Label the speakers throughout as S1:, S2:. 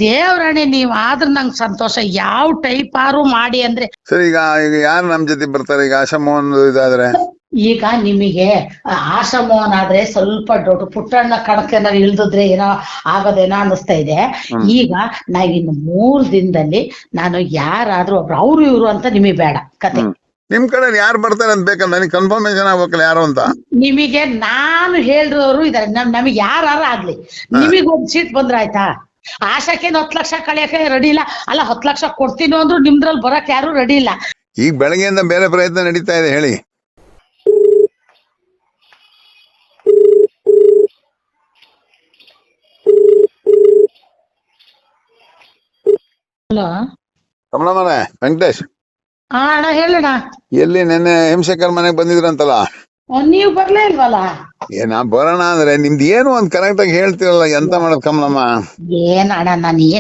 S1: ದೇವ್ರಾಣೆ ನೀವ್ ಆದ್ರ ನಂಗ್ ಸಂತೋಷ. ಯಾವ ಟೈಪ್ ಆರು ಮಾಡಿ ಅಂದ್ರೆ
S2: ಸರಿ. ಈಗ ಯಾರು ನಮ್ ಜೊತೆ ಬರ್ತಾರೆ? ಈಗ ಆಶಾಮೋಹನ್ ಇದಾದ್ರೆ
S1: ಈಗ ನಿಮಗೆ ಆಶಾಮೋಹನ್ ಆದ್ರೆ ಸ್ವಲ್ಪ ದೊಡ್ಡ ಪುಟ್ಟಣ್ಣ ಕಣಕೇನಾರು ಇಳ್ದಿದ್ರೆ ಏನೋ ಆಗೋದೇನೋ ಅನ್ನಿಸ್ತಾ ಇದೆ. ಈಗ ನಾವಿನ್ನು 3 ದಿನದಲ್ಲಿ ನಾನು ಯಾರಾದ್ರೂ ಒಬ್ರು ಅವ್ರು ಇವ್ರು ಅಂತ ನಿಮಗೆ ಬೇಡ ಕತೆ.
S2: ನಿಮ್ ಕಡೆ ಯಾರು ಬರ್ತಾರೆ ಅಂತ ಬೇಕಲ್ಲ, ನನಗೆ ಕನ್ಫರ್ಮೇಶನ್ ಆಗ್ಬೇಕಲ್ಲ ಯಾರು ಅಂತ.
S1: ನಿಮಗೆ ನಾನು ಹೇಳಿರೋರು ಇದಾರೆ. ನಮಗೆ ಯಾರು ಆಗ್ಲಿ, ನಿಮಗ್ ಒಂದ್ ಸೀಟ್ ಬಂದ್ರ ಆಯ್ತಾ? ಆಶಾಕೇನು 10 ಲಕ್ಷ ಕಳಿಯಕ್ಕೆ ರೆಡಿ ಇಲ್ಲ. ಅಲ್ಲ 10 ಲಕ್ಷ ಕೊಡ್ತೀನಿ ಅಂದ್ರು ನಿಮ್ದ್ರಲ್ಲಿ ಬರಕ್ ಯಾರು ರೆಡಿ ಇಲ್ಲ.
S2: ಈಗ ಬೆಳಗ್ಗೆಯಿಂದ ಬೇರೆ ಪ್ರಯತ್ನ ನಡೀತಾ ಇದೆ. ಹೇಳಿ.
S1: ಹಲೋ
S2: ಕಮಲಮ್ಮನೆ, ವೆಂಕಟೇಶ್.
S1: ಅಣ್ಣ ಹೇಳಣ್ಣ.
S2: ಎಲ್ಲಿ ನೆನ್ನೆ ಹೇಮಶೇಖರ್ ಮನೆಗೆ ಬಂದಿದ್ರಂತಲ್ಲ?
S1: ನೀವ್ ಬರ್ಲೇ ಇಲ್ವಲ್ಲ?
S2: ನಾ ಬರೋಣ ಅಂದ್ರೆ ನಿಮ್ದು ಏನು ಒಂದ್ ಕರೆಕ್ಟ್ ಆಗಿ ಹೇಳ್ತಿರಲ್ಲ, ಎಂತ ಮಾಡೋದ್ ಕಮಲಮ್ಮ?
S1: ಏನ್ ಅಣ್ಣ,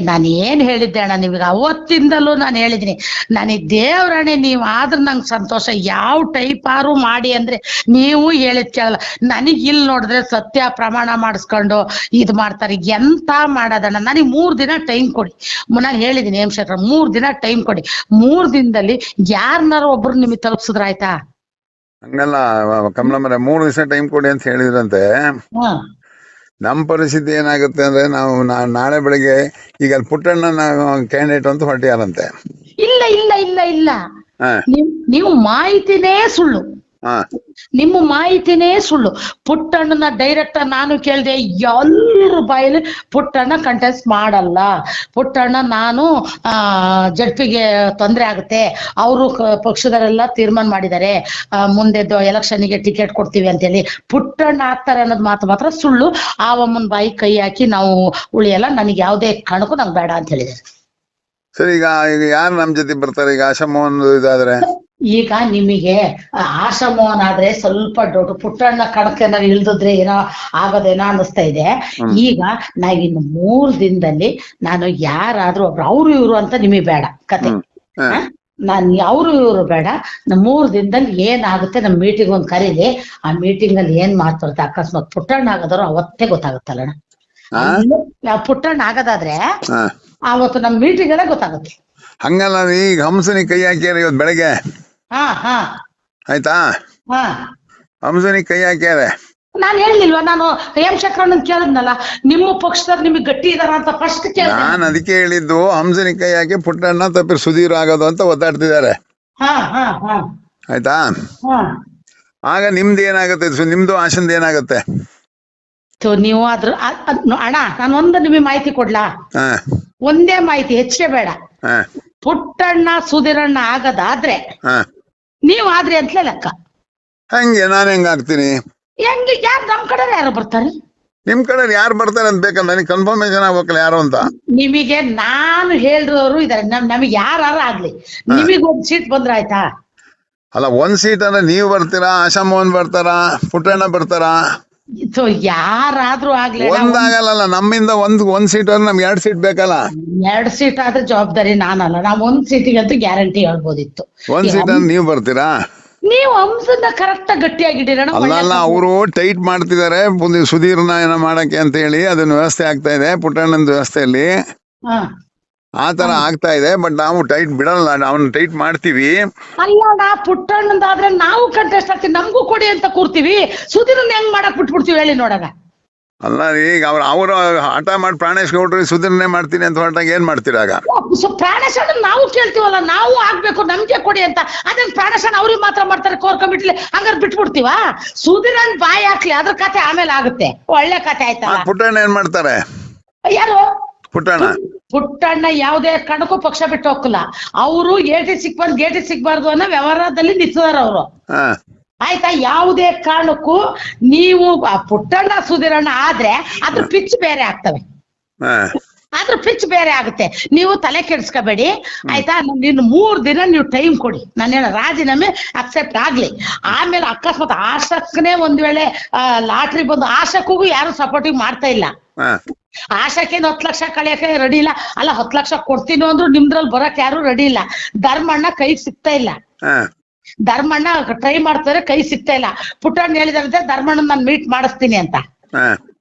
S1: ನಾನು ಏನ್ ಹೇಳಿದ್ದೆ ಅಣ್ಣ ನಿಮ್ಗೆ ಅವತ್ತಿಂದಲೂ ನಾನು ಹೇಳಿದೀನಿ. ನನಗ್ ದೇವ್ರಾಣೆ ನೀವ್ ಆದ್ರ ನಂಗ್ ಸಂತೋಷ. ಯಾವ ಟೈಪ್ ಆರು ಮಾಡಿ ಅಂದ್ರೆ ನೀವು ಹೇಳಿದ್ ಕೇಳಲ್ಲ. ನನಗ್ ಇಲ್ಲಿ ನೋಡಿದ್ರೆ ಸತ್ಯ ಪ್ರಮಾಣ ಮಾಡಿಸ್ಕೊಂಡು ಇದ್ ಮಾಡ್ತಾರೆ. ಎಂತ ಮಾಡೋದಣ್ಣ? ನನಗ್ 3 ದಿನ ಟೈಮ್ ಕೊಡಿ. ನಾನು ಹೇಳಿದೀನಿ ಹೇಮಶೇಖರ್, 3 ದಿನ ಟೈಮ್ ಕೊಡಿ. 3 ದಿನದಲ್ಲಿ ಯಾರನ್ನಾರು ಒಬ್ರು ನಿಮಗೆ ತಲುಪಿಸಿದ್ರ ಆಯ್ತಾ?
S2: ಹಂಗಲ್ಲ ಕಮಲಮ್ಮರೆ, 3 ದಿವಸ ಟೈಮ್ ಕೊಡಿ ಅಂತ ಹೇಳಿದ್ರಂತೆ. ನಮ್ ಪರಿಸ್ಥಿತಿ ಏನಾಗುತ್ತೆ ಅಂದ್ರೆ, ನಾವು ನಾಳೆ ಬೆಳಿಗ್ಗೆ ಈಗ ಅಲ್ಲಿ ಪುಟ್ಟಣ್ಣ ಕ್ಯಾಂಡಿಡೇಟ್ ಅಂತ ಹೊರಟಿಯಾರಂತೆ.
S1: ಇಲ್ಲ ಇಲ್ಲ ಇಲ್ಲ ಇಲ್ಲ, ನೀವು ಮಾಹಿತಿನೇ ಸುಳ್ಳು. ನಿಮ್ಮ ಮಾಹಿತಿನೇ ಸುಳ್ಳು. ಪುಟ್ಟಣ್ಣನ ಡೈರೆಕ್ಟ್ ನಾನು ಕೇಳಿದೆ, ಎಲ್ಲರ ಬಾಯಲ್ಲಿ ಪುಟ್ಟಣ್ಣ ಕಂಟೆಸ್ಟ್ ಮಾಡಲ್ಲ, ಪುಟ್ಟಣ್ಣ ನಾನು ಜಡ್ಪಿಗೆ ತೊಂದರೆ ಆಗುತ್ತೆ, ಅವರು ಪಕ್ಷದವರೆಲ್ಲ ತೀರ್ಮಾನ ಮಾಡಿದ್ದಾರೆ, ಮುಂದೆ ಎಲೆಕ್ಷನ್ಗೆ ಟಿಕೆಟ್ ಕೊಡ್ತೀವಿ ಅಂತೇಳಿ ಪುಟ್ಟಣ್ಣ ಆಗ್ತಾರೆ ಅನ್ನೋದು ಮಾತು ಮಾತ್ರ ಸುಳ್ಳು. ಆ ಅಮ್ಮನ ಬಾಯಿ ಕೈ ಹಾಕಿ ನಾವು ಉಳಿಯಲ್ಲ, ನನಗೆ ಯಾವುದೇ ಕಾರಣಕ್ಕೂ ನಂಗೆ ಬೇಡ ಅಂತ ಹೇಳಿದೆ.
S2: ಸರಿ. ಈಗ ಯಾರು ನಮ್ ಜೊತೆ ಬರ್ತಾರೆ? ಈಗ ಆಶಾಮೋಹನ್ ಇದಾದ್ರೆ
S1: ಈಗ ನಿಮಗೆ ಆಶಾಮೋಹನ್ ಆದ್ರೆ ಸ್ವಲ್ಪ ದೊಡ್ಡ ಪುಟ್ಟಣ್ಣ ಕಣಕೇನಾರು ಇಳ್ದಿದ್ರೆ ಏನೋ ಆಗೋದೇನೋ ಅನ್ನಿಸ್ತಾ ಇದೆ. ಈಗ ನಾವಿನ್ನು 3 ದಿನದಲ್ಲಿ ನಾನು ಯಾರಾದ್ರೂ ಒಬ್ರು ಅವ್ರು ಇವ್ರು ಅಂತ ನಿಮಗೆ ಬೇಡ ಕತೆ. ನಾನ್ ಅವ್ರು ಇವ್ರು ಬೇಡ. 3 ದಿನದಲ್ಲಿ ಏನಾಗುತ್ತೆ ನಮ್ ಮೀಟಿಂಗ್ ಒಂದ್ ಕರೀಲಿ. ಆ ಮೀಟಿಂಗ್ ಅಲ್ಲಿ ಏನ್ ಮಾತಾಡುತ್ತೆ, ಅಕಸ್ಮಾತ್ ಪುಟ್ಟಣ್ಣ ಆಗದಾರು ಅವತ್ತೇ ಗೊತ್ತಾಗುತ್ತಲ್ಲಣ್ಣ. ಪುಟ್ಟಣ್ಣ ಆಗದಾದ್ರೆ ಅವತ್ತು ನಮ್ ಮೀಟಿಂಗ್ ಅಲ್ಲೇ ಗೊತ್ತಾಗುತ್ತೆ.
S2: ಹಂಗಲ್ಲ, ಈಗ ಹಂಸನಿಗೆ ಕೈ ಹಾಕ್ಯಾರ ಇವತ್ತು ಬೆಳಗ್ಗೆ. ಆಯ್ತಾ? ಹಂಸನಿಗೆ ಕೈ ಹಾಕ್ಯಾರೆ.
S1: ನಾನ್ ಹೇಳಿಲ್ವಾ? ನಾನು ಹೇಮಶೇಖರಣ್ಣ ಕೇಳಿದ್ನಲ್ಲ, ನಿಮ್ಮ ಪಕ್ಷದವ್ರು ನಿಮಗೆ ಗಟ್ಟಿ ಇದಾರ ಅಂತ ಫಸ್ಟ್ ಕೇಳಿದೆ.
S2: ನಾನ್ ಅದಕ್ಕೆ ಹೇಳಿದ್ದು, ಹಂಸನಿಗೆ ಕೈ ಹಾಕಿ ಪುಟ್ಟಣ್ಣ ತಪ್ಪಿ ಸುಧೀರ್ ಆಗೋದು ಅಂತ ಒತ್ತಾಡ್ತಿದ್ದಾರೆ. ಆಯ್ತಾ? ಆಗ ನಿಮ್ದು ಏನಾಗುತ್ತೆ? ನಿಮ್ದು ಆಶಂದ ಏನಾಗುತ್ತೆ?
S1: ನೀವು ಅದ್ರ ಅಣ್ಣ, ನಾನು ಒಂದು ನಿಮಗೆ ಮಾಹಿತಿ ಕೊಡ್ಲಾ? ಒಂದೇ ಮಾಹಿತಿ, ಹೆಚ್ಚೇ ಬೇಡ. ಪುಟ್ಟಣ್ಣ ಸುಧೀರಣ್ಣ ಆಗದಾದ್ರೆ ನೀವ್ ಆದ್ರಿ ಅಂತಲೇ ಲೆಕ್ಕ.
S2: ಹಂಗೆ ನಾನು ಹೆಂಗ ಆಗ್ತೀನಿ?
S1: ಹೆಂಗೆ? ಯಾರು ನಮ್ ಕಡೆ ಯಾರು ಬರ್ತಾರೆ?
S2: ನಿಮ್ ಕಡೆ ಯಾರು ಬರ್ತಾರೆ ಅಂತ ಬೇಕಲ್ಲ, ನನಗೆ ಕನ್ಫರ್ಮೇಶನ್ ಆಗ್ಬೇಕಲ್ಲ ಯಾರು ಅಂತ.
S1: ನಿಮಗೆ ನಾನು ಹೇಳಿರೋರು ಇದಾರೆ. ನಮಗೆ ಯಾರು ಆಗ್ಲಿ, ನಿಮಗ್ ಒಂದ್ ಸೀಟ್ ಬಂದ್ರ ಆಯ್ತಾ?
S2: ಅಲ್ಲ, 1 ಸೀಟ್ ಅಂದ್ರೆ ನೀವು ಬರ್ತೀರಾ, ಆಶಾಮೋಹನ್ ಬರ್ತಾರಾ, ಪುಟ್ಟಣ್ಣ ಬರ್ತಾರಾ?
S1: ಯಾರಾದ್ರೂ ಆಗ್ಲಿ,
S2: ಒಂದಾಗಲ್ಲ. ನಮ್ಮಿಂದ ಒಂದ್ ಸೀಟ್ ಅಂದ್ರೆ ನಮ್ಗೆ 2 ಸೀಟ್ ಬೇಕಲ್ಲ.
S1: 2 ಸೀಟ್ ಆದ್ರೆ ಜವಾಬ್ದಾರಿ ನಾನಲ್ಲ. ನಾವ್ 1 ಸೀಟಿಗಂತೂ ಗ್ಯಾರಂಟಿ ಹೇಳ್ಬೋದಿತ್ತು.
S2: 1 ಸೀಟ್ ಅಂದ್ರೆ ನೀವು ಬರ್ತೀರಾ?
S1: ನೀವು ಹಂಸನ್ನ ಕರೆಕ್ಟ್ ಆಗಿ ಗಟ್ಟಿಯಾಗಿದ್ದೀರ.
S2: ಅಲ್ಲ, ಅವರು ಟೈಟ್ ಮಾಡ್ತಿದ್ದಾರೆ ಸುಧೀರ್ನ ಏನೋ ಮಾಡಕ್ಕೆ ಅಂತ ಹೇಳಿ. ಅದನ್ನ ವ್ಯವಸ್ಥೆ ಆಗ್ತಾ ಇದೆ ಪುಟ್ಟಣ್ಣನ ವ್ಯವಸ್ಥೆಯಲ್ಲಿ, ಆ ತರ ಆಗ್ತಾ ಇದೆ. ಬಟ್ ನಾವು ಟೈಟ್ ಬಿಡಲ್ಲ, ನಾವು ಟೈಟ್ ಮಾಡ್ತೀವಿ.
S1: ಅಲ್ಲ, ಪುಟ್ಟಣ್ಣಂದಾದ್ರೆ ನಾವು ಕಂಟೆಸ್ಟ್ ಆಗ್ತೀವಿ, ನಮಗೂ ಕೊಡಿ ಅಂತ ಕೂರ್ತೀವಿ. ಸುಧೀರ್ನ ಹೆಂಗ್ ಮಾಡಕ್ ಬಿಟ್ಬಿಡ್ತೀವಿ ಹೇಳಿ ನೋಡೋಣ.
S2: ಅಲ್ಲ, ಈಗ ಅವ್ರು ಹಠ ಮಾಡಿ ಪ್ರಾಣೇಶ್ ಗೌಡ್ರು ಸುಧೀರ್ನೇ ಮಾಡ್ತೀನಿ ಅಂತ ಹೊರಟಾಗ ಏನ್ ಮಾಡ್ತೀರಾಗ?
S1: ಪ್ರಾಣೇಶ್ ನಾವು ಕೇಳ್ತೀವಲ್ಲ, ನಾವು ಆಗ್ಬೇಕು, ನಮ್ಗೆ ಕೊಡಿ ಅಂತ. ಅದೇನ್ ಪ್ರಾಣೇಶ್ ಅವ್ರಿಗೆ ಮಾತ್ರ ಮಾಡ್ತಾರೆ ಕೋರ್ ಕಮಿಟಿಲಿ, ಹಂಗಾರೆ ಬಿಟ್ಬಿಡ್ತೀವ? ಸುಧೀರನ್ ಬಾಯಿ ಹಾಕ್ಲಿ, ಅದ್ರ ಕತೆ ಆಮೇಲೆ ಆಗುತ್ತೆ. ಒಳ್ಳೆ ಕತೆ ಆಯ್ತಾ?
S2: ಪುಟ್ಟಣ್ಣ ಏನ್ ಮಾಡ್ತಾರೆ?
S1: ಯಾರು
S2: ಪುಟ್ಟಣ್ಣ
S1: ಯಾವುದೇ ಕಾರಣಕ್ಕೂ ಪಕ್ಷ ಬಿಟ್ಟು ಹೋಗಲ್ಲ. ಅವರು ಗೇಟಿ ಸಿಕ್ಬಾರ್ದು ಅನ್ನೋ ವ್ಯವಹಾರದಲ್ಲಿ ನಿಂತಿದಾರ ಅವರು. ಆಯ್ತಾ? ಯಾವುದೇ ಕಾರಣಕ್ಕೂ ನೀವು ಪುಟ್ಟಣ್ಣ ಸುಧೀರಣ್ಣ ಆದ್ರೆ ಅದ್ರ ಪಿಚ್ ಬೇರೆ ಆಗ್ತವೆ, ಅದ್ರ ಪಿಚ್ ಬೇರೆ ಆಗುತ್ತೆ. ನೀವು ತಲೆ ಕೆಡಿಸ್ಕೋಬೇಡಿ ಆಯ್ತಾ? ಇನ್ನು 3 ದಿನ ನೀವು ಟೈಮ್ ಕೊಡಿ. ನಾನೇನ ರಾಜೀನಾಮೆ ಅಕ್ಸೆಪ್ಟ್ ಆಗ್ಲಿ. ಆಮೇಲೆ ಅಕಸ್ಮಾತ್ ಆಶಕ್ಕನೇ ಒಂದ್ ವೇಳೆ ಲಾಟ್ರಿ ಬಂದು, ಆಶಕ್ಕೂ ಯಾರು ಸಪೋರ್ಟಿವ್ ಮಾಡ್ತಾ ಇಲ್ಲ. ಆಶಕ್ಕೇನು 10 ಲಕ್ಷ ಕಳಿಯಕ್ಕೆ ರೆಡಿ ಇಲ್ಲ. ಅಲ್ಲ 10 ಲಕ್ಷ ಕೊಡ್ತೀನಿ ಅಂದ್ರು ನಿಮ್ದ್ರಲ್ಲಿ ಬರಕ್ ಯಾರು ರೆಡಿ ಇಲ್ಲ. ಧರ್ಮಣ್ಣ ಕೈ ಸಿಗ್ತಾ ಇಲ್ಲ. ಧರ್ಮಣ್ಣ ಟ್ರೈ ಮಾಡ್ತಾರೆ, ಕೈ ಸಿಗ್ತಾ ಇಲ್ಲ. ಪುಟ್ಟಣ್ಣ ಹೇಳಿದಾರಂತೆ ಧರ್ಮಣ್ಣ ನಾನು ಮೀಟ್ ಮಾಡಿಸ್ತೀನಿ ಅಂತ.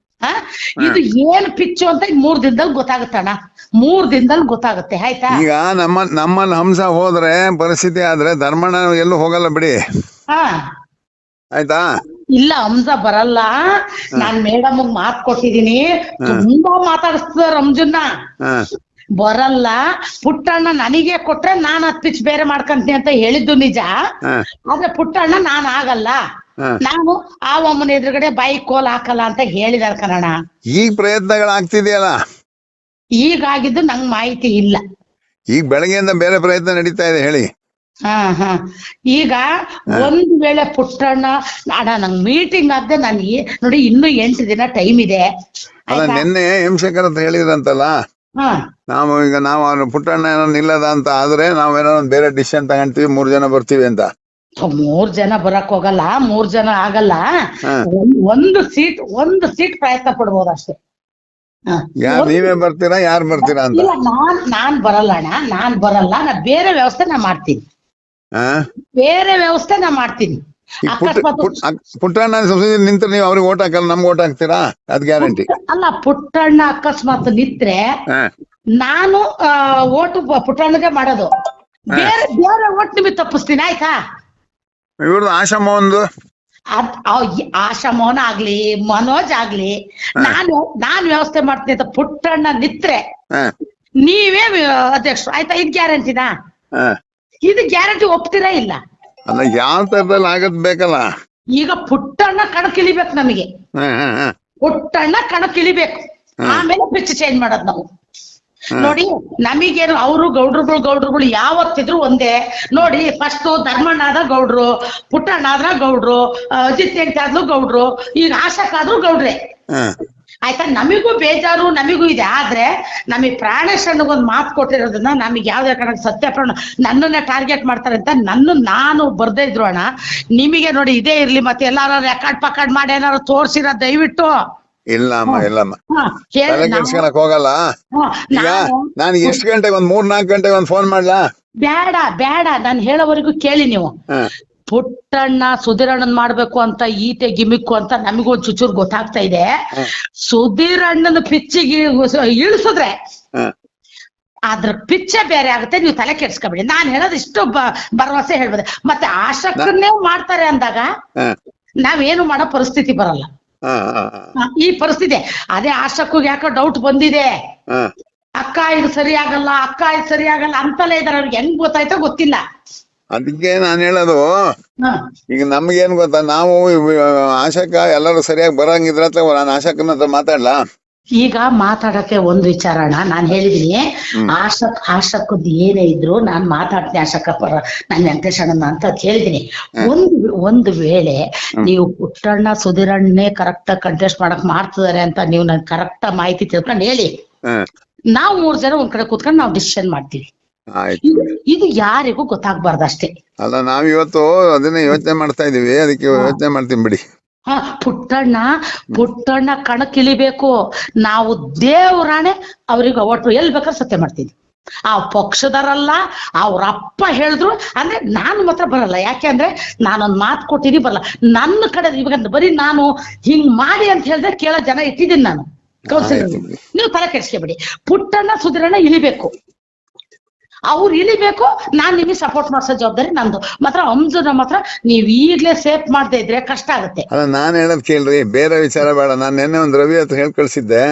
S1: ಇದು ಏನ್ ಪಿಚ್ಚು ಅಂತ 3 ದಿನದಲ್ಲಿ ಗೊತ್ತಾಗುತ್ತಣ್ಣ. 3 ದಿನದಲ್ಲಿ ಗೊತ್ತಾಗುತ್ತೆ ಆಯ್ತಾ.
S2: ಈಗ ನಮ್ಮಲ್ಲಿ ಹಂಸ ಹೋದ್ರೆ ಪರಿಸ್ಥಿತಿ ಆದ್ರೆ ಧರ್ಮಣ್ಣ ಎಲ್ಲೂ ಹೋಗಲ್ಲ ಬಿಡಿ. ಆಯ್ತಾ.
S1: ಇಲ್ಲ ಹಂಸ ಬರಲ್ಲ. ನಾನ್ ಮೇಡಮ್ ಮಾತ್ ಕೊಟ್ಟಿದೀನಿ, ತುಂಬಾ ಮಾತಾಡಿಸ್ತ ರಂಜುನ್ನ. ಬರಲ್ಲ. ಪುಟ್ಟಣ್ಣ ನನಗೆ ಕೊಟ್ರೆ ನಾನ್ 10 ಪಿಚ್ ಬೇರೆ ಮಾಡ್ಕಂತೀನಿ ಅಂತ ಹೇಳಿದ್ದು ನಿಜ. ಆದ್ರೆ ಪುಟ್ಟಣ್ಣ ನಾನ್ ಆಗಲ್ಲ, ನಾನು ಆ ಅಮ್ಮನ ಎದುರುಗಡೆ ಬಾಯಿ ಕೋಲ್ ಹಾಕಲ್ಲ ಅಂತ ಹೇಳಿದಾರೆ ಕಣಣ್ಣ.
S2: ಈಗ ಪ್ರಯತ್ನಗಳಾಗ್ತಿದೆಯಲ್ಲ.
S1: ಈಗಾಗಿದ್ದು ನಂಗ್ ಮಾಹಿತಿ ಇಲ್ಲ.
S2: ಈಗ ಬೆಳಗ್ಗೆಯಿಂದ ಬೇರೆ ಪ್ರಯತ್ನ ನಡೀತಾ ಇದೆ ಹೇಳಿ.
S1: ಈಗ ಒಂದ್ ವೇಳೆ ಪುಟ್ಟಣ್ಣ ಅಣ್ಣ ನಂಗ್ ಮೀಟಿಂಗ್ ಆಗದೆ ನಾನು ನೋಡಿ ಇನ್ನು 8 ದಿನ ಟೈಮ್ ಇದೆ.
S2: ಅಲ್ಲ ನಿನ್ನೆ ಹೇಮಶೇಖರ್ ಅಂತ ಹೇಳಿದ್ರಂತಲ್ಲ, ನಾವು ಪುಟ್ಟಣ್ಣ ಏನೋ ನಿಲ್ಲದ ಅಂತ ಆದ್ರೆ ನಾವೇನೋ ಬೇರೆ ಡಿಸಿಷನ್ ತಗೊಂತೀವಿ, 3 ಜನ ಬರ್ತೀವಿ ಅಂತ.
S1: 3 ಜನ ಬರಕ್ ಹೋಗಲ್ಲ, 3 ಜನ ಆಗಲ್ಲ. ಒಂದು ಸೀಟ್ ಪ್ರಯತ್ನ ಪಡ್ಬೋದು ಅಷ್ಟೇ.
S2: ನೀವೇ ಬರ್ತೀರಾ ಯಾರು ಬರ್ತೀರಾ ಅಂತ?
S1: ಇಲ್ಲ ನಾನ್ ಬರಲ್ಲ ಅಣ್ಣ, ನಾನ್ ಬರಲ್ಲ. ನಾ ಬೇರೆ ವ್ಯವಸ್ಥೆ ನಾ ಮಾಡ್ತೀನಿ, ಬೇರೆ ವ್ಯವಸ್ಥೆ ನಾ ಮಾಡ್ತೀನಿ.
S2: ಪುಟ್ಟಣ್ಣ ನಿಂತ್ರೆ ನೀವು ಅವ್ರಿಗೆ ಓಟ್ ಹಾಕಲ್ಲ, ನಮ್ಗೆ ಓಟ್ ಹಾಕ್ತೀರಾ? ಅದ್ ಗ್ಯಾರಂಟಿ
S1: ಅಲ್ಲ. ಪುಟ್ಟಣ್ಣ ಅಕಸ್ಮಾತ್ ನಿಂತ್ರೆ ನಾನು ಓಟು ಪುಟ್ಟಣ್ಣಗೆ ಮಾಡೋದು, ಬೇರೆ ಬೇರೆ ಓಟ್ ನಿಮಗೆ ತಪ್ಪಿಸ್ತೀನಿ ಆಯ್ತಾ.
S2: ಇವ್ರದ್ದು ಆಶಮ್ಮ ಒಂದು
S1: ಆಶಾ ಮೋಹನ್ ಆಗ್ಲಿ ಮನೋಜ್ ಆಗ್ಲಿ ನಾನ್ ವ್ಯವಸ್ಥೆ ಮಾಡ್ತೀನಿ ಅಂತ ಪುಟ್ಟಣ್ಣ ನಿತ್ರೆ ನೀವೇ ಅಧ್ಯಕ್ಷರು ಆಯ್ತಾ. ಇದು ಗ್ಯಾರಂಟಿನಾ? ಇದು ಗ್ಯಾರಂಟಿ ಒಪ್ತೀರಾ ಇಲ್ಲ?
S2: ಅಲ್ಲ ಯಾವ ತರದಲ್ಲಿ ಆಗದ್ ಬೇಕಲ್ಲ.
S1: ಈಗ ಪುಟ್ಟಣ್ಣ ಕಣಕ್ಕಿಳಿಬೇಕು ನಮಗೆ, ಪುಟ್ಟಣ್ಣ ಕಣಕ್ಕಿಳಿಬೇಕು, ಆಮೇಲೆ ಪಿಚ್ ಚೇಂಜ್ ಮಾಡೋದು ನಾವು. ನೋಡಿ ನಮಗೇನು ಅವರು ಗೌಡ್ರುಗಳು ಯಾವತ್ತಿದ್ರು ಒಂದೇ. ನೋಡಿ ಫಸ್ಟ್ ಧರ್ಮಣ್ಣ ಆದ ಗೌಡ್ರು, ಪುಟ್ಟಣ್ಣ ಆದ್ರ ಗೌಡ್ರು, ಅಜಿತ್ ಆದ್ಲು ಗೌಡ್ರು, ಈಗ ಆಶಕ್ಕಾದ್ರೂ ಗೌಡ್ರೆ ಆಯ್ತಾ. ನಮಿಗೂ ಬೇಜಾರು, ನಮಿಗೂ ಇದೆ. ಆದ್ರೆ ನಮಗ್ ಪ್ರಾಣೇಶ್ ಅಣ್ಣಗೊಂದ್ ಮಾತು ಕೊಟ್ಟಿರೋದನ್ನ ನಮಗ್ ಯಾವ್ದೇ ಕಾರಣಕ್ಕೆ ಸತ್ಯಪ್ರಾಣ ನನ್ನನ್ನ ಟಾರ್ಗೆಟ್ ಮಾಡ್ತಾರೆ ಅಂತ ನಾನು ಬರ್ದೇ ಇದ್ರು ಅಣ್ಣ. ನಿಮಗೆ ನೋಡಿ ಇದೇ ಇರ್ಲಿ, ಮತ್ತೆ ಎಲ್ಲಾರು ರೆಕಾರ್ಡ್ ಪಕಾರ್ಡ್ ಮಾಡಿ ಏನಾರು ತೋರ್ಸಿರ ದಯವಿಟ್ಟು.
S2: ಇಲ್ಲಮ್ಮ ತಲೆ ಕೆಡ್ಸ್ಕೊಳಕ್ ಹೋಗಲ್ಲ. ಈಗ ನಾನು ಎಷ್ಟು ಗಂಟೆಗೆ 3-4 ಗಂಟೆಗೆ ಒಂದು ಫೋನ್ ಮಾಡ್ಲಾ?
S1: ಬೇಡ ನಾನು ಹೇಳೋವರೆಗೂ ಕೇಳಿ ನೀವು. ಪುಟ್ಟಣ್ಣ ಸುಧೀರಣ್ಣನ್ ಮಾಡ್ಬೇಕು ಅಂತ ಈಟೆ ಗಿಮಿಕ್ಕು ಅಂತ ನಮಗೂ ಒಂದ್ ಚುಚೂರ್ ಗೊತ್ತಾಗ್ತಾ ಇದೆ. ಸುಧೀರಣ್ಣನ ಪಿಚ್ಚಿಗೆ ಇಳಿಸಿದ್ರೆ ಅದ್ರ ಪಿಚ್ಚೆ ಬೇರೆ ಆಗುತ್ತೆ. ನೀವು ತಲೆ ಕೆಡ್ಸ್ಕೊಬೇಡಿ. ನಾನ್ ಹೇಳೋದು ಇಷ್ಟು ಭರವಸೆ ಹೇಳ್ಬೋದು. ಮತ್ತೆ ಆಶಕ್ಕನ್ನೇ ಮಾಡ್ತಾರೆ ಅಂದಾಗ ನಾವೇನು ಮಾಡೋ ಪರಿಸ್ಥಿತಿ ಬರಲ್ಲ. ಈ ಪರಿಸ್ಥಿತಿ ಅದೇ ಆಶಕ್ಕೂ ಯಾಕೋ ಡೌಟ್ ಬಂದಿದೆ. ಅಕ್ಕ ಇದು ಸರಿ ಆಗಲ್ಲ ಅಂತಲೇ ಇದಾರೆ. ಅವ್ರಿಗೆ ಹೆಂಗ್ ಗೊತ್ತಾಯ್ತೋ ಗೊತ್ತಿಲ್ಲ.
S2: ಅದಕ್ಕೆ ನಾನ್ ಹೇಳೋದು, ಈಗ ನಮ್ಗೇನ್ ಗೊತ್ತಾ, ನಾವು ಆಶಕ್ಕ ಎಲ್ಲರೂ ಸರಿಯಾಗಿ ಬರಂಗಿದ್ರ ನಾನು ಆಶಕ್ಕನ ಹತ್ರ ಮಾತಾಡ್ಲಾ?
S1: ಈಗ ಮಾತಾಡಕ್ಕೆ ಒಂದು ವಿಚಾರ ಅಣ್ಣ, ನಾನ್ ಹೇಳಿದೀನಿ ಆಶಕ್ಕದ್ ಏನೇ ಇದ್ರು ನಾನ್ ಮಾತಾಡ್ತೀನಿ. ಆಶಕ್ಕ ಪರ ನಾನ್ ವೆಂಕಟೇಶ್ ಅಣ್ಣನ ಅಂತ ಹೇಳಿದೀನಿ. ಒಂದು ವೇಳೆ ನೀವು ಪುಟ್ಟಣ್ಣ ಸುಧೀರಣ್ಣನೇ ಕರೆಕ್ಟ್ ಕಂಟೆಸ್ಟ್ ಮಾಡಕ್ ಮಾಡ್ತಿದಾರೆ ಅಂತ ನೀವು ನನ್ ಕರೆಕ್ಟ್ ಮಾಹಿತಿ ತಿಳ್ಕೊಂಡು ಹೇಳಿ, ನಾವು 3 ಜನ ಒಂದ್ ಕಡೆ ಕೂತ್ಕೊಂಡು ನಾವು ಡಿಸಿಷನ್ ಮಾಡ್ತೀವಿ. ಇದು ಯಾರಿಗೂ ಗೊತ್ತಾಗ್ಬಾರ್ದು ಅಷ್ಟೇ.
S2: ಅಲ್ಲ ನಾವ್ ಇವತ್ತು ಅದನ್ನೇ ಯೋಚನೆ ಮಾಡ್ತಾ ಇದೀವಿ, ಅದಕ್ಕೆ ಯೋಚನೆ ಮಾಡ್ತೀನಿ ಬಿಡಿ.
S1: ಪುಟ್ಟಣ್ಣ ಕಣಕ್ಕಿಳಿಬೇಕು. ನಾವು ದೇವ್ರಾಣೆ ಅವ್ರಿಗೆ ಒಟ್ಟು ಎಲ್ಲಿ ಬೇಕಾದ್ರೆ ಸತ್ಯ ಮಾಡ್ತೀನಿ. ಆ ಪಕ್ಷದರಲ್ಲ, ಅವ್ರ ಅಪ್ಪ ಹೇಳಿದ್ರು ಅಂದ್ರೆ ನಾನು ಮಾತ್ರ ಬರಲ್ಲ. ಯಾಕೆ ಅಂದ್ರೆ ನಾನೊಂದ್ ಮಾತು ಕೊಟ್ಟಿನಿ, ಬರಲ್ಲ. ನನ್ನ ಕಡೆ ಇವಾಗ ಬರೀ ನಾನು ಹಿಂಗ್ ಮಾಡಿ ಅಂತ ಹೇಳಿದ್ರೆ ಕೇಳೋ ಜನ ಇಟ್ಟಿದ್ದೀನಿ ನಾನು ಕೌನ್ಸಿಲರ್. ನೀವು ತಲೆ ಕೆಡಿಸ್ಕೊಬೇಡಿ. ಪುಟ್ಟಣ್ಣ ಸುಧೀರಣ್ಣ ಇಳಿಬೇಕು, ಅವ್ರು ಇಳಿಬೇಕು. ನಾನ್ ನಿಮಗೆ ಸಪೋರ್ಟ್ ಮಾಡ್ಸೋ ಜವಾಬ್ದಾರಿ ನಂದು. ಮಾತ್ರ ಅಂಜನ ಮಾತ್ರ ನೀವ್ ಈಗ್ಲೇ ಸೇಫ್ ಮಾಡದೇ ಇದ್ರೆ ಕಷ್ಟ ಆಗುತ್ತೆ.
S2: ಅಲ್ಲ ನಾನ್ ಹೇಳದ್ ಕೇಳ್ರಿ, ಬೇರೆ ವಿಚಾರ ಬೇಡ. ನಾನ್ ನೆನ್ನೆ ಒಂದ್ ರವಿ ಹತ್ರ ಹೇಳ್ ಕಳ್ಸಿದ್ದೆ.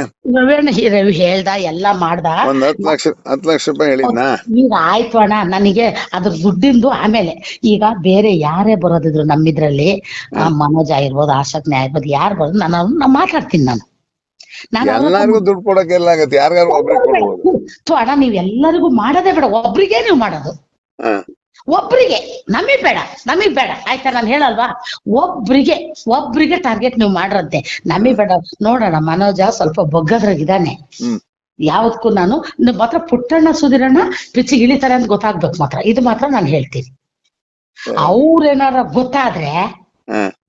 S1: ರವಿ ಹೇಳ್ದ, ಎಲ್ಲಾ ಮಾಡ್ದ.
S2: ಒಂದ್ 10 ಲಕ್ಷ ರೂಪಾಯಿ ಹೇಳಿದ್ನಾ?
S1: ಈಗ ಆಯ್ತು ಅಣ್ಣ, ನನಗೆ ಅದ್ರ ದುಡ್ಡಿಂದು ಆಮೇಲೆ. ಈಗ ಬೇರೆ ಯಾರೇ ಬರೋದಿದ್ರು ನಮ್ಮಿದ್ರಲ್ಲಿ, ಮನೋಜ್ ಆಗಿರ್ಬೋದು, ಆಶಕ್ನೆ ಆಗಿರ್ಬೋದು, ಯಾರು ಬರೋದು ನಾನು ಮಾತಾಡ್ತೀನಿ.
S2: ಎಲ್ಲರಿಗೂ ದುಡ್ಡು ಕೊಡಕ್ಕೆ ಎಲ್ಲ ಆಗತ್ತೆ, ಯಾರಿಗಾರು
S1: ಅಣ್ಣ ನೀವ್ ಎಲ್ಲರಿಗೂ ಮಾಡೋದೇ ಬೇಡ, ಒಬ್ರಿಗೆ ನೀವು ಮಾಡೋದು. ಒಬ್ರಿಗೆ, ನಮಗ್ ಬೇಡ ಆಯ್ತಾ. ನಾನು ಹೇಳಲ್ವಾ, ಒಬ್ರಿಗೆ ಟಾರ್ಗೆಟ್ ನೀವು ಮಾಡ್ರಂತೆ, ನಮಗ್ ಬೇಡ. ನೋಡೋಣ, ಮನೋಜ ಸ್ವಲ್ಪ ಬೊಗ್ಗದ್ರಾಗಿದ್ದಾನೆ. ಯಾವತ್ಗೂ ನಾನು ಮಾತ್ರ ಪುಟ್ಟಣ್ಣ ಸುಧೀರಣ್ಣ ಪಿಚ್ಚಿಗೆ ಇಳಿತಾರೆ ಅಂತ ಗೊತ್ತಾಗ್ಬೇಕು ಮಾತ್ರ. ಇದು ಮಾತ್ರ ನಾನು ಹೇಳ್ತೀನಿ. ಅವ್ರೇನಾರ ಗೊತ್ತಾದ್ರೆ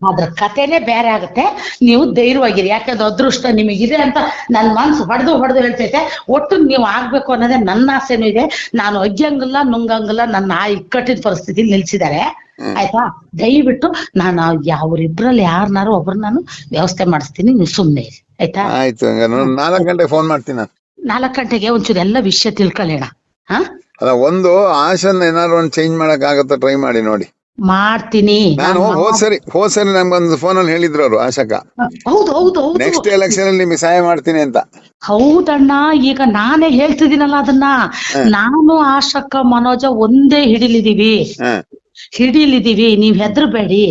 S1: ಅದ್ರ ಕಥೆನೆ ಬೇರೆ ಆಗುತ್ತೆ. ನೀವು ಧೈರ್ಯವಾಗಿರಿ. ಯಾಕಂದ್ರೆ ಅದೃಷ್ಟ ನಿಮಗಿದೆ ಅಂತ ನನ್ ಮನ್ಸು ಹೊಡೆದು ಹೇಳ್ತೈತೆ. ಒಟ್ಟು ನೀವು ಆಗ್ಬೇಕು ಅನ್ನೋದೇ ನನ್ನ ಆಸೆನೂ ಇದೆ. ನಾನು ಅಗ್ಗಂಗಿಲ್ಲ ನುಂಗಂಗಿಲ್ಲ. ನನ್ನ ಆ ಇಕ್ಕಟ್ಟಿನ ಪರಿಸ್ಥಿತಿ ನಿಲ್ಸಿದ್ದಾರೆ. ಆಯ್ತಾ? ದಯವಿಟ್ಟು ನಾನು ಅವ್ರಿಬ್ರಲ್ಲಿ ಯಾರನ್ನಾರು ಒಬ್ರು ನಾನು ವ್ಯವಸ್ಥೆ ಮಾಡಿಸ್ತೀನಿ, ನೀವು ಸುಮ್ನೆ ಇರಿ ಆಯ್ತಾ?
S2: ಆಯ್ತು, 4 ಗಂಟೆಗೆ ಫೋನ್ ಮಾಡ್ತೀನಿ ನಾನು.
S1: 4 ಗಂಟೆಗೆ ಒಂಚೂರು ಎಲ್ಲ ವಿಷಯ ತಿಳ್ಕೊಳ್ಳೋಣ. ಹಾ,
S2: ಅಲ್ಲ, ಒಂದು ಆಶನ್ ಏನಾದ್ರು ಒಂದು ಚೇಂಜ್ ಮಾಡಕ್ ಆಗತ್ತ, ಟ್ರೈ ಮಾಡಿ ನೋಡಿ.
S1: ಮಾಡ್ತೀನಿ
S2: ನಾನು ಹೋದ್ ಸರಿ ನಮ್ಗೊಂದು ಫೋನಲ್ಲಿ ಹೇಳಿದ್ರು ಅವರು, ಆಶಕ
S1: ಹೌದು
S2: ನೆಕ್ಸ್ಟ್ ಎಲೆಕ್ಷನ್ ಅಲ್ಲಿ ನಿಮಗೆ ಸಹಾಯ ಮಾಡ್ತೀನಿ ಅಂತ.
S1: ಹೌದಣ್ಣ, ಈಗ ನಾನೇ ಹೇಳ್ತಿದ್ದೀನಲ್ಲ ಅದನ್ನ. ನಾನು ಆಶಕ್ಕ ಮನೋಜ ಒಂದೇ ಹಿಡಿಲಿದೀವಿ, ನೀವ್ ಹೆದರ್ಬೇಡಿ.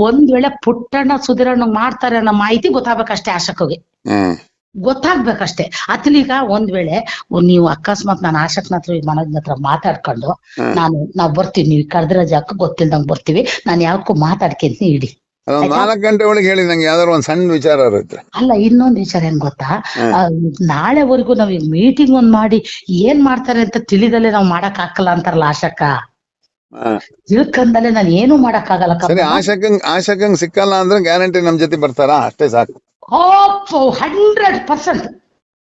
S1: ಒಂದ್ ವೇಳೆ ಪುಟ್ಟಣ್ಣ ಸುಧೀರಣ್ಣ ಮಾಡ್ತಾರೆ ಅನ್ನೋ ಮಾಹಿತಿ ಗೊತ್ತಾಗ್ಬೇಕಷ್ಟೇ, ಆಶಕ್ಕಗೆ ಗೊತ್ತಾಗ್ಬೇಕಷ್ಟೇ. ಅತ್ಲೀಗ ಒಂದ್ ವೇಳೆ ನೀವು ಅಕಸ್ಮಾತ್ ನಾನು ಆಶಕ್ನ ಹತ್ರ ಮನೋಜ್ನ ಹತ್ರ ಮಾತಾಡ್ಕೊಂಡು ನಾವ್ ಬರ್ತೀವಿ, ನೀವು ಕರೆದಿರೋ ಜಾಗಕ್ಕೆ ಗೊತ್ತಿಲ್ದಂಗ್ ಬರ್ತೀವಿ, ನಾನು ಯಾವಕ್ಕೂ ಮಾತಾಡ್ಕೊಂತೀನಿ ಇಡಿ.
S2: 4 ಗಂಟೆ ಒಳಗೆ ಹೇಳಿ ನಂಗೆ ಯಾವ್ದಾರು ಒಂದ್ ಸಣ್ಣ ವಿಚಾರ ಇರುತ್ತೆ.
S1: ಅಲ್ಲ, ಇನ್ನೊಂದ್ ವಿಚಾರ ಏನ್ ಗೊತ್ತಾ, ನಾಳೆವರೆಗೂ ನಾವ್ ಈಗ ಮೀಟಿಂಗ್ ಒಂದ್ ಮಾಡಿ ಏನ್ ಮಾಡ್ತಾರೆ ಅಂತ ತಿಳಿದಲ್ಲೇ ನಾವ್ ಮಾಡಕ್ ಹಾಕಲ್ಲ ಅಂತಾರಲ್ಲ ಆಶಕ್ಕ, ತಿಳ್ಕಂದಲ್ಲೇ ನಾನು ಏನು ಮಾಡಕ್ ಆಗಲ್ಲ.
S2: ಸರಿ, ಆಶಕಂಗ್ ಸಿಕ್ಕಲ್ಲ ಅಂದ್ರೆ ಗ್ಯಾರಂಟಿ ನಮ್ ಜೊತೆ ಬರ್ತಾರಾ? ಅಷ್ಟೇ ಸಾಕು.
S1: 100%.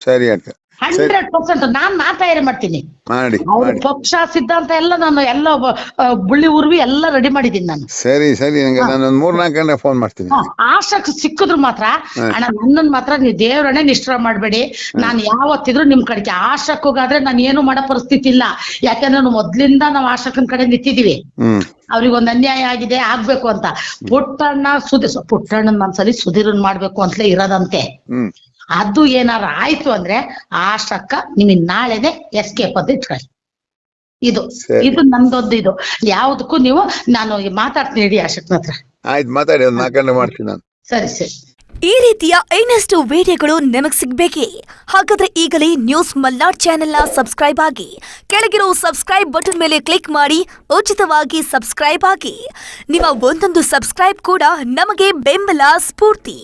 S2: ಸರಿ ಅಕ್ಕ,
S1: 100% ನಾನ್ ತಯಾರಿ ಮಾಡ್ತೀನಿ.
S2: ಮಾಡಿ
S1: ಪಕ್ಷ ಸಿದ್ಧಾಂತ ಎಲ್ಲ ನಾನು ಎಲ್ಲ ಬುಳ್ಳಿ ಉರ್ವಿ ಎಲ್ಲ ರೆಡಿ ಮಾಡಿದೀನಿ ನಾನು.
S2: ಸರಿ ನಂಗೆ ನಾನು 3-4 ಗಂಟೆ ಫೋನ್ ಮಾಡ್ತೀನಿ.
S1: ಆಶಕ್ ಸಿಕ್ಕಿದ್ರು ಮಾತ್ರ ಅಣ್ಣ, ನನ್ನನ್ ಮಾತ್ರ ನೀವು ದೇವ್ರನ್ನೇ ನಿಷ್ಠುರ ಮಾಡ್ಬೇಡಿ. ನಾನು ಯಾವತ್ತಿದ್ರು ನಿಮ್ ಕಡೆಗೆ. ಆಶಕ್ಕಾದ್ರೆ ನಾನು ಏನು ಮಾಡೋ ಪರಿಸ್ಥಿತಿ ಇಲ್ಲ, ಯಾಕಂದ್ರೆ ನಾವು ಮೊದ್ಲಿಂದ ನಾವು ಆಶಕನ್ ಕಡೆ ನಿಂತಿದೀವಿ. ಅವ್ರಿಗೊಂದು ಅನ್ಯಾಯ ಆಗಿದೆ, ಆಗ್ಬೇಕು ಅಂತ. ಪುಟ್ಟಣ್ಣನ್ ಮನ್ಸಲ್ಲಿ ಸುಧೀರನ್ ಮಾಡ್ಬೇಕು ಅಂತಲೇ ಇರೋದಂತೆ. ಅದು ಏನಾರ ಆಯ್ತು ಅಂದ್ರೆ ಆಶಕ್ಕ ನಿಮಗೆ ನಾಳೆನೆ ಎಸ್ಕೇಪ್ ಅಂತ ಇಟ್ಕೊಳ್ಳಿ. ಇದು ನಮ್ದೊಂದು ಇದು. ಯಾವ್ದಕ್ಕೂ ನೀವು ನಾನು ಮಾತಾಡ್ತೀನಿ ಇಡಿ ಆಶಕ್ನ ಹತ್ರ.
S2: ಆಯ್ತು, ಮಾತಾಡಿ, 4 ಗಂಟೆ ಮಾಡ್ತೀನಿ ನಾನು.
S1: ಸರಿ.
S3: ಈ ರೀತಿಯ ಇನ್ನಷ್ಟು ವಿಡಿಯೋಗಳು ನಿಮಗೆ ಸಿಗಬೇಕೇ? ಹಾಗಾದ್ರೆ ಈಗಲೇ ನ್ಯೂಸ್ ಮಲ್ನಾಡ್ ಚಾನೆಲ್ನ ಸಬ್ಸ್ಕ್ರೈಬ್ ಆಗಿ, ಕೆಳಗಿರೋ ಸಬ್ಸ್ಕ್ರೈಬ್ ಬಟನ್ ಮೇಲೆ ಕ್ಲಿಕ್ ಮಾಡಿ ಉಚಿತವಾಗಿ ಸಬ್ಸ್ಕ್ರೈಬ್ ಆಗಿ. ನಿಮ್ಮ ಒಂದೊಂದು ಸಬ್ಸ್ಕ್ರೈಬ್ ಕೂಡ ನಮಗೆ ಬೆಂಬಲ, ಸ್ಫೂರ್ತಿ.